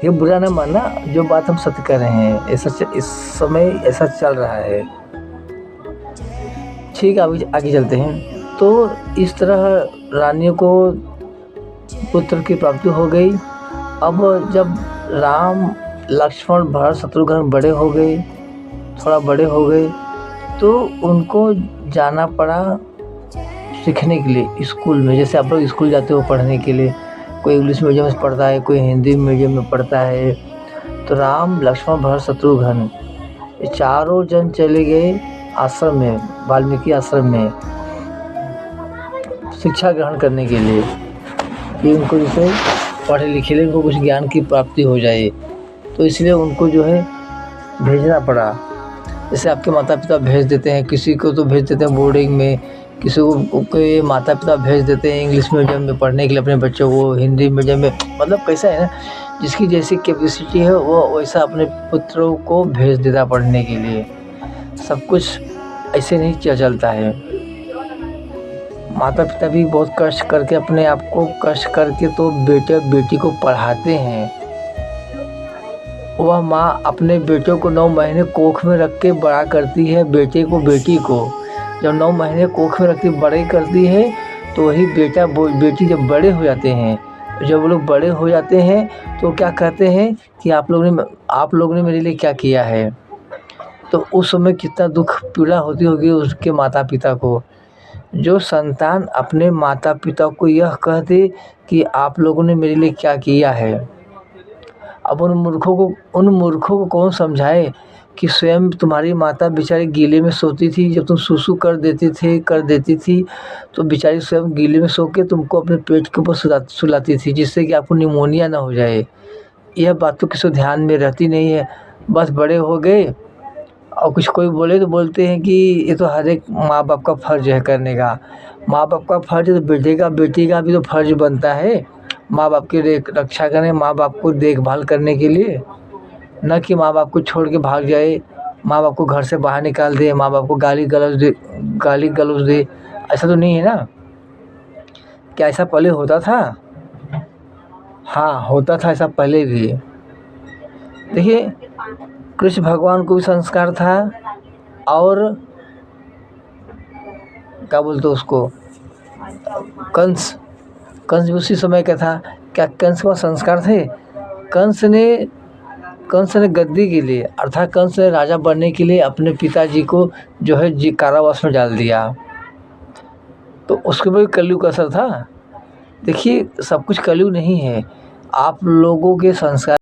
ये बुरा न मानना, जो बात हम सत्य कह रहे हैं, इस समय ऐसा चल रहा है। ठीक है, अभी आगे चलते हैं। तो इस तरह रानियों को पुत्र की प्राप्ति हो गई। अब जब राम लक्ष्मण भरत शत्रुघ्न बड़े हो गए, थोड़ा बड़े हो गए, तो उनको जाना पड़ा सीखने के लिए स्कूल में। जैसे आप लोग स्कूल जाते हो पढ़ने के लिए, कोई इंग्लिश मीडियम में पढ़ता है, कोई हिंदी मीडियम में पढ़ता है। तो राम लक्ष्मण भरत शत्रुघ्न ये चारों जन चले गए आश्रम में, वाल्मीकि आश्रम में शिक्षा ग्रहण करने के लिए, कि उनको जैसे पढ़े लिखे ले, उनको कुछ ज्ञान की प्राप्ति हो जाए। तो इसलिए उनको जो है भेजना पड़ा। जैसे आपके माता पिता भेज देते हैं, किसी को तो भेज देते हैं बोर्डिंग में, किसी को माता पिता भेज देते हैं इंग्लिश मीडियम में पढ़ने के लिए अपने बच्चों को, हिंदी मीडियम में। मतलब कैसा है ना, जिसकी जैसी कैपेसिटी है वो वैसा अपने पुत्रों को भेज देता पढ़ने के लिए। सब कुछ ऐसे नहीं चलता है। माता पिता भी बहुत कष्ट करके, अपने आप को कष्ट करके तो बेटे बेटी को पढ़ाते हैं। वह माँ अपने बेटे को 9 महीने कोख में रख के बड़ा करती है, बेटे को बेटी को जब 9 महीने कोख में रख के बड़े करती है, तो वही बेटा बेटी जब बड़े हो जाते हैं, जब वो लोग बड़े हो जाते हैं तो क्या कहते हैं कि आप लोगों ने मेरे लिए क्या किया है। तो उस समय कितना दुख पीड़ा होती होगी उसके माता पिता को, जो संतान अपने माता पिता को यह कह दे कि आप लोगों ने मेरे लिए क्या किया है। अब उन मूर्खों को कौन समझाए कि स्वयं तुम्हारी माता बेचारी गीले में सोती थी, जब तुम सुसु कर देती थी तो बेचारी स्वयं गीले में सो के तुमको अपने पेट के ऊपर सुलाती थी, जिससे कि आपको निमोनिया ना हो जाए। यह बात तो किसी ध्यान में रहती नहीं है। बस बड़े हो गए और कुछ कोई बोले तो बोलते हैं कि ये तो हर एक माँ बाप का फ़र्ज़ है करने का। माँ बाप का फ़र्ज़ है तो बेटी का भी तो फ़र्ज़ बनता है माँ बाप की रक्षा करें, माँ बाप को देखभाल करने के लिए। न कि माँ बाप को छोड़ के भाग जाए, माँ बाप को घर से बाहर निकाल दे, माँ बाप को गाली गलौज दे। ऐसा तो नहीं है ना। क्या ऐसा पहले होता था? हाँ, होता था ऐसा पहले भी। देखिए, कृष्ण भगवान को भी संस्कार था, और क्या बोलते उसको, कंस भी उसी समय का था। क्या कंस के पास संस्कार थे? कंस ने गद्दी के लिए, अर्थात कंस ने राजा बनने के लिए अपने पिताजी को जो है कारावास में डाल दिया। तो उसके ऊपर कलयुग का असर था। देखिए, सब कुछ कलयुग नहीं है। आप लोगों के संस्कार